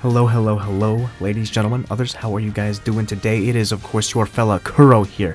Hello, hello, hello, ladies, gentlemen, others, how are you guys doing today? It is, of course, your fella Kuro here.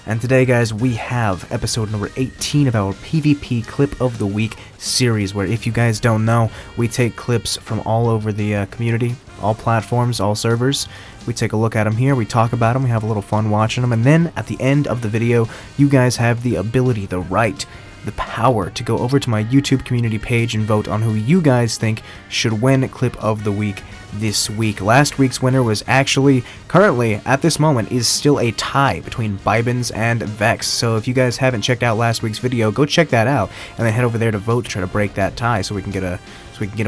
And today, guys, we have episode number 18 of our PvP Clip of the Week series, where, if you guys don't know, we take clips from all over the community, all platforms, all servers. We take a look at them here, we talk about them, we have a little fun watching them, and then, at the end of the video, you guys have the ability, the right, the power to go over to my YouTube community page and vote on who you guys think should win Clip of the Week this week. Last week's winner was actually, currently, at this moment, is still a tie between Bibens and Vex. So if you guys haven't checked out last week's video, go check that out, and then head over there to vote to try to break that tie so we can get a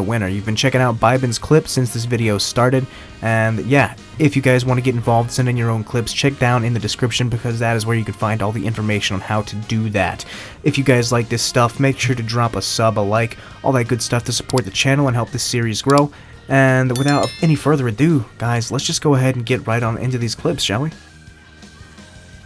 winner. You've been checking out Bibens' clip since this video started, and yeah, if you guys want to get involved, send in your own clips, check down in the description because that is where you can find all the information on how to do that. If you guys like this stuff, make sure to drop a sub, a like, all that good stuff to support the channel and help this series grow. And without any further ado, guys, let's just go ahead and get right on into these clips, shall we?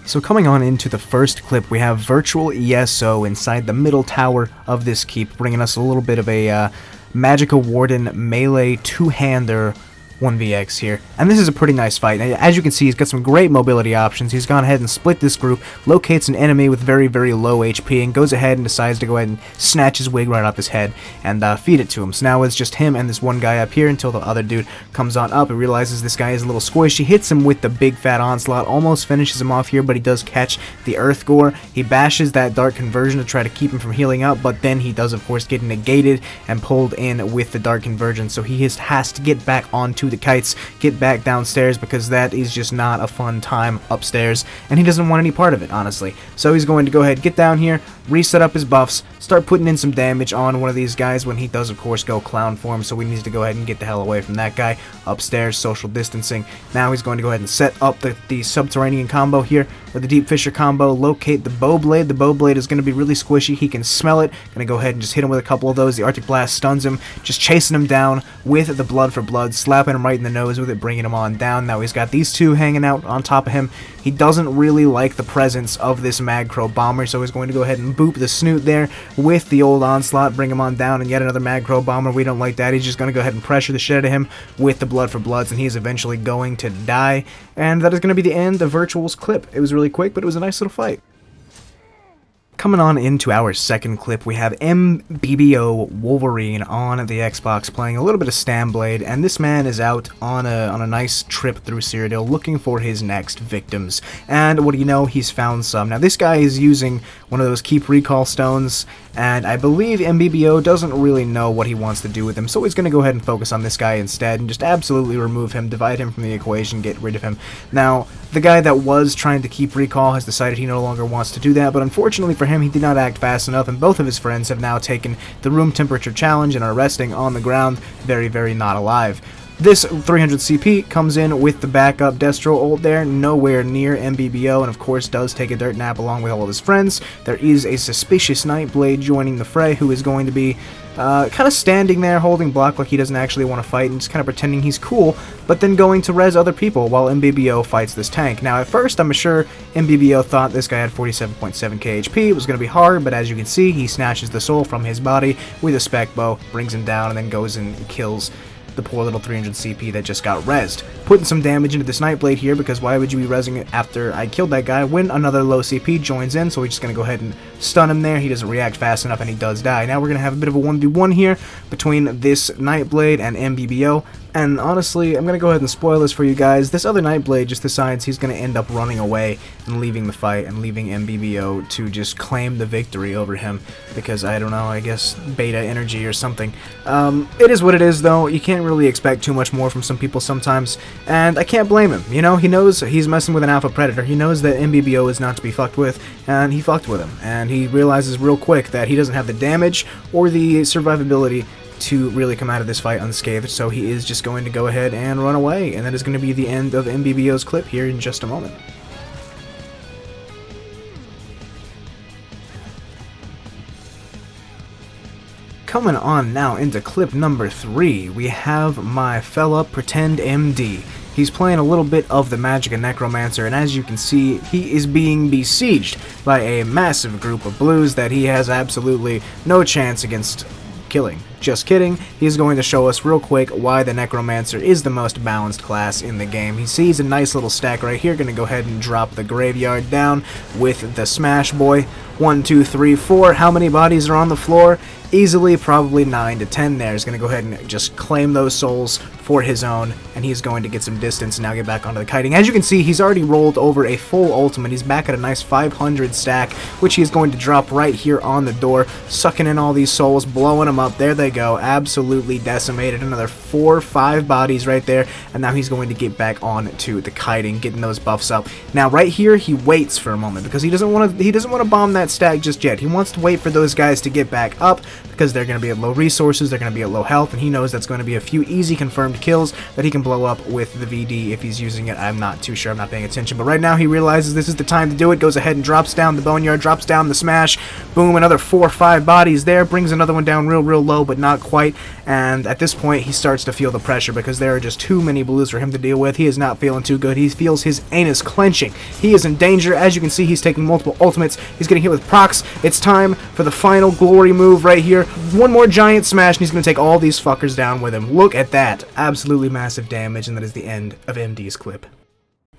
So coming on into the first clip, we have Virtual ESO inside the middle tower of this keep, bringing us a little bit of a Magicka Warden melee two-hander 1vx here, and this is a pretty nice fight. As you can see, he's got some great mobility options. He's gone ahead and split this group, locates an enemy with very, very low HP, and goes ahead and decides to go ahead and snatch his wig right off his head and feed it to him. So now it's just him and this one guy up here until the other dude comes on up and realizes this guy is a little squishy. Hits him with the big fat onslaught, almost finishes him off here, but he does catch the earth gore. He bashes that dark conversion to try to keep him from healing up, but then he does, of course, get negated and pulled in with the dark conversion, so he has to get back onto the kites, get back downstairs, because that is just not a fun time upstairs, and he doesn't want any part of it, honestly. So he's going to go ahead, get down here, reset up his buffs, start putting in some damage on one of these guys when he does, of course, go clown form, so we need to go ahead and get the hell away from that guy. Upstairs, social distancing. Now he's going to go ahead and set up the subterranean combo here, or the deep fisher combo, locate the bow blade. The bow blade is going to be really squishy, he can smell it. Going to go ahead and just hit him with a couple of those. The Arctic Blast stuns him, just chasing him down with the blood for blood, slapping him right in the nose with it, bringing him on down. Now he's got these two hanging out on top of him. He doesn't really like the presence of this Magcro bomber, so he's going to go ahead and boop the snoot there with the old onslaught, bring him on down, and yet another Magcro bomber. We don't like that. He's just going to go ahead and pressure the shit out of him with the blood for bloods, and he's eventually going to die. And that is going to be the end of Virtual's clip. It was really quick, but it was a nice little fight. Coming on into our second clip, we have MBBO Wolverine on the Xbox playing a little bit of Stamblade, and this man is out on a nice trip through Cyrodiil looking for his next victims. And what do you know, he's found some. Now this guy is using one of those keep recall stones, and I believe MBBO doesn't really know what he wants to do with him, so he's going to go ahead and focus on this guy instead and just absolutely remove him, divide him from the equation, get rid of him. Now, the guy that was trying to keep recall has decided he no longer wants to do that, but unfortunately for him, he did not act fast enough, and both of his friends have now taken the room temperature challenge and are resting on the ground, very, very not alive. This 300 CP comes in with the backup Destro ult there, nowhere near MBBO, and of course does take a dirt nap along with all of his friends. There is a suspicious Nightblade joining the fray, who is going to be kind of standing there holding block like he doesn't actually want to fight and just kind of pretending he's cool, but then going to res other people while MBBO fights this tank. Now at first I'm sure MBBO thought this guy had 47.7k HP, it was going to be hard, but as you can see, he snatches the soul from his body with a spec bow, brings him down, and then goes and kills the poor little 300 CP that just got rezzed. Putting some damage into this Nightblade here, because why would you be rezzing it after I killed that guy when another low CP joins in, so we're just going to go ahead and stun him there. He doesn't react fast enough and he does die. Now we're going to have a bit of a 1v1 here between this Nightblade and MBBO. And honestly, I'm going to go ahead and spoil this for you guys. This other Nightblade just decides he's going to end up running away and leaving the fight and leaving MBBO to just claim the victory over him. Because, I don't know, I guess beta energy or something. It is what it is, though. You can't really expect too much more from some people sometimes. And I can't blame him. You know, he knows he's messing with an alpha predator. He knows that MBBO is not to be fucked with. And he fucked with him. And he realizes real quick that he doesn't have the damage or the survivability to really come out of this fight unscathed, so he is just going to go ahead and run away, and that is going to be the end of MBBO's clip here in just a moment. Coming on now into clip number 3, we have my fella Pretend MD. He's playing a little bit of the Magicka Necromancer, and as you can see, he is being besieged by a massive group of blues that he has absolutely no chance against killing. Just kidding, he's going to show us real quick why the Necromancer is the most balanced class in the game. He sees a nice little stack right here, going to go ahead and drop the Graveyard down with the Smash Boy. 1, 2, 3, 4. How many bodies are on the floor? Easily, probably 9 to 10 there. He's going to go ahead and just claim those souls for his own, and he's going to get some distance and now get back onto the kiting. As you can see, he's already rolled over a full ultimate. He's back at a nice 500 stack, which he's going to drop right here on the door, sucking in all these souls, blowing them up. There they go. Absolutely decimated. Another 4 or 5 bodies right there, and now he's going to get back on to the kiting, getting those buffs up. Now, right here, he waits for a moment because he doesn't want to bomb that stack just yet. He wants to wait for those guys to get back up because they're going to be at low resources, they're going to be at low health, and he knows that's going to be a few easy confirmed kills that he can blow up with the VD if he's using it. I'm not too sure, I'm not paying attention, but right now he realizes this is the time to do it, goes ahead and drops down the Boneyard, drops down the Smash, boom, another 4 or 5 bodies there, brings another one down real low, but not quite, and at this point he starts to feel the pressure because there are just too many blues for him to deal with. He is not feeling too good, he feels his anus clenching, he is in danger. As you can see, he's taking multiple ultimates, he's getting hit with procs. It's time for the final glory move right here. One more giant smash and he's going to take all these fuckers down with him. Look at that. Absolutely massive damage, and that is the end of MD's clip.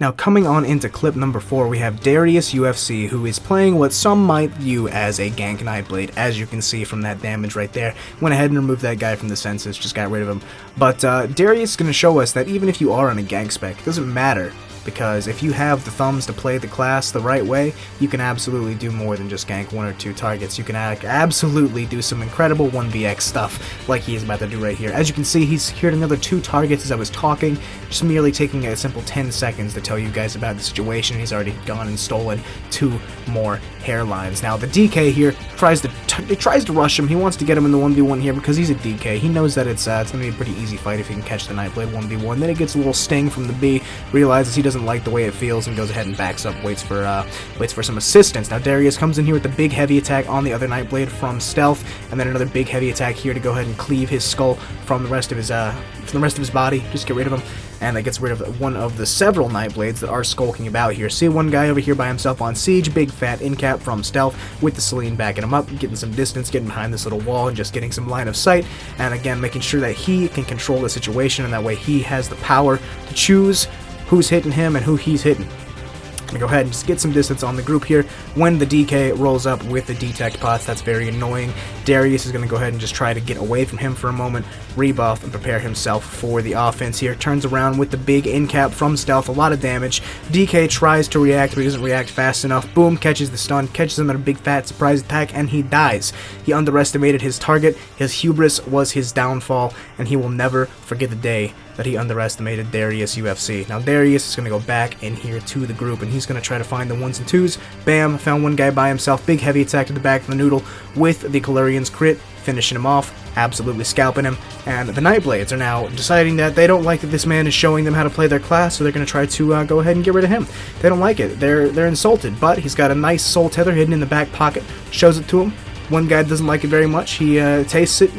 Now, coming on into clip number 4, we have xDariusUFC, who is playing what some might view as a gank Nightblade, as you can see from that damage right there. Went ahead and removed that guy from the census, just got rid of him. But Darius is going to show us that even if you are on a gank spec, it doesn't matter. Because if you have the thumbs to play the class the right way, you can absolutely do more than just gank 1 or 2 targets. You can absolutely do some incredible 1vx stuff like he is about to do right here. As you can see, he's secured another 2 targets as I was talking, just merely taking a simple 10 seconds to tell you guys about the situation. He's already gone and stolen 2 more hairlines. Now, the DK here tries to rush him. He wants to get him in the 1v1 here because he's a DK. He knows that it's going to be a pretty easy fight if he can catch the Nightblade 1v1. Then he gets a little sting from the B, realizes he doesn't like the way it feels, and goes ahead and backs up, waits for some assistance. Now Darius comes in here with the big heavy attack on the other Nightblade from stealth, and then another big heavy attack here to go ahead and cleave his skull from the rest of his body. Just get rid of him, and that gets rid of one of the several Nightblades that are skulking about here. See one guy over here by himself on siege, big fat in-cap from stealth with the Celine backing him up, getting some distance, getting behind this little wall, and just getting some line of sight, and again making sure that he can control the situation, and that way he has the power to choose who's hitting him and who he's hitting. I'm going to go ahead and just get some distance on the group here. When the DK rolls up with the detect pots, that's very annoying. Darius is going to go ahead and just try to get away from him for a moment, rebuff, and prepare himself for the offense here. Turns around with the big in-cap from stealth, a lot of damage. DK tries to react, but he doesn't react fast enough. Boom, catches the stun, catches him at a big fat surprise attack, and he dies. He underestimated his target, his hubris was his downfall, and he will never forget the day that he underestimated xDariusUFC. Now Darius is going to go back in here to the group, and he's going to try to find the 1s and 2s. Bam, found one guy by himself, big heavy attack to the back of the noodle with the Calurian's crit, finishing him off, absolutely scalping him, and the Nightblades are now deciding that they don't like that this man is showing them how to play their class, so they're going to try to go ahead and get rid of him. They don't like it, they're insulted, but he's got a nice soul tether hidden in the back pocket, shows it to him. One guy doesn't like it very much, he tastes it,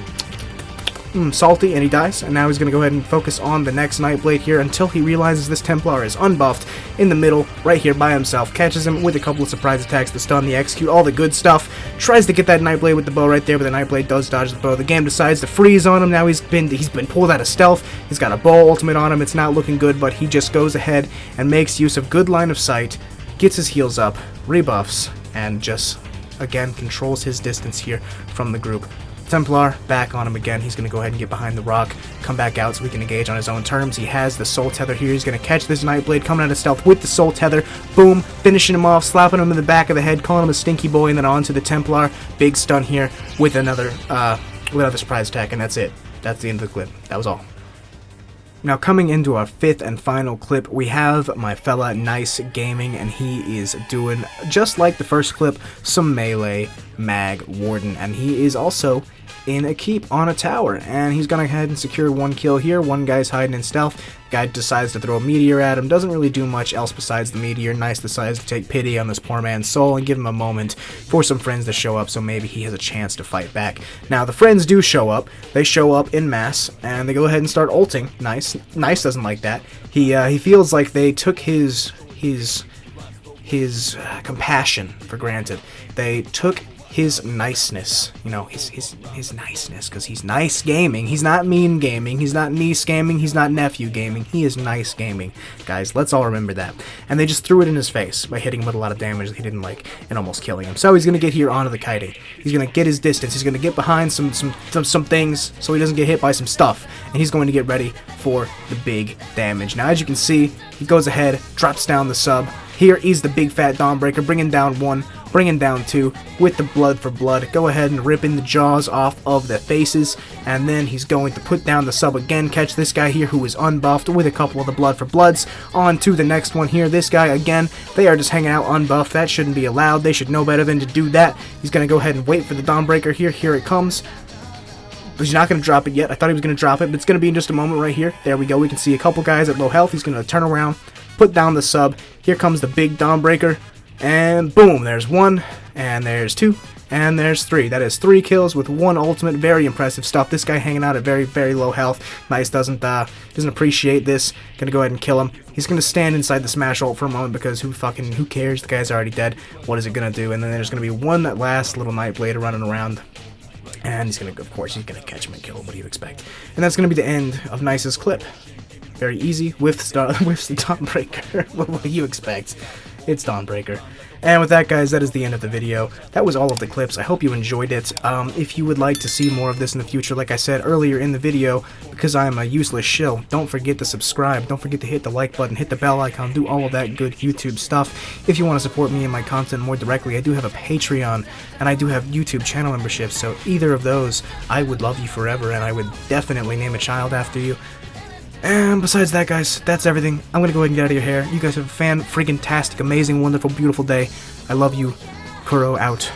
salty, and he dies, and now he's going to go ahead and focus on the next Nightblade here until he realizes this Templar is unbuffed in the middle, right here by himself, catches him with a couple of surprise attacks, the stun, the execute, all the good stuff, tries to get that Nightblade with the bow right there, but the Nightblade does dodge the bow. The game decides to freeze on him. Now he's been pulled out of stealth, he's got a bow ultimate on him, it's not looking good, but he just goes ahead and makes use of good line of sight, gets his heals up, rebuffs, and just, again, controls his distance here from the group. Templar, back on him again. He's going to go ahead and get behind the rock, come back out so he can engage on his own terms. He has the soul tether here. He's going to catch this Nightblade coming out of stealth with the soul tether. Boom, finishing him off, slapping him in the back of the head, calling him a stinky boy, and then on to the Templar. Big stun here with another surprise attack, and that's it. That's the end of the clip. That was all. Now, coming into our 5th and final clip, we have my fella Nyce Gaming, and he is doing, just like the first clip, some melee Mag Warden, and he is also in a keep on a tower, and he's gonna go ahead and secure 1 kill here. One guy's hiding in stealth. Guy decides to throw a meteor at him, doesn't really do much else besides the meteor. Nyce decides to take pity on this poor man's soul and give him a moment for some friends to show up so maybe he has a chance to fight back. Now the friends do show up, they show up in mass, and they go ahead and start ulting Nyce. Nyce doesn't like that. He feels like they took his compassion for granted. They took his niceness, you know, his niceness, because he's nice gaming. He's not mean gaming. He's not niece gaming. He's not nephew gaming. He is nice gaming, guys. Let's all remember that. And they just threw it in his face by hitting him with a lot of damage that he didn't like and almost killing him. So he's gonna get here onto the kiting. He's gonna get his distance. He's gonna get behind some things so he doesn't get hit by some stuff, and he's going to get ready for the big damage. Now, as you can see, he goes ahead, drops down the sub. Here is the big fat Dawnbreaker, bringing down 1, bringing down 2 with the blood for blood. Go ahead and ripping the jaws off of the faces, and then he's going to put down the sub again, catch this guy here who is unbuffed with a couple of the blood for bloods. On to the next one here. This guy again, they are just hanging out unbuffed. That shouldn't be allowed. They should know better than to do that. He's going to go ahead and wait for the Dawnbreaker here. Here it comes. But he's not going to drop it yet. I thought he was going to drop it, but it's going to be in just a moment right here. There we go. We can see a couple guys at low health. He's going to turn around, put down the sub. Here comes the big Dawnbreaker. And boom, there's 1, and there's 2, and there's 3. That is 3 kills with 1 ultimate. Very impressive stuff. This guy hanging out at very, very low health. Nyce doesn't appreciate this. Gonna go ahead and kill him. He's gonna stand inside the smash ult for a moment because who cares? The guy's already dead. What is it gonna do? And then there's gonna be one last little Nightblade running around. And he's gonna, of course, he's gonna catch him and kill him. What do you expect? And that's gonna be the end of Nyce's clip. Very easy with the Dawnbreaker. What do you expect? It's Dawnbreaker. And with that, guys, that is the end of the video. That was all of the clips. I hope you enjoyed it. If you would like to see more of this in the future, like I said earlier in the video, because I'm a useless shill, don't forget to subscribe. Don't forget to hit the like button, hit the bell icon, do all of that good YouTube stuff. If you want to support me and my content more directly, I do have a Patreon, and I do have YouTube channel memberships, so either of those, I would love you forever, and I would definitely name a child after you. And besides that, guys, that's everything. I'm gonna go ahead and get out of your hair. You guys have a fan-freaking-tastic, amazing, wonderful, beautiful day. I love you. Kuro out.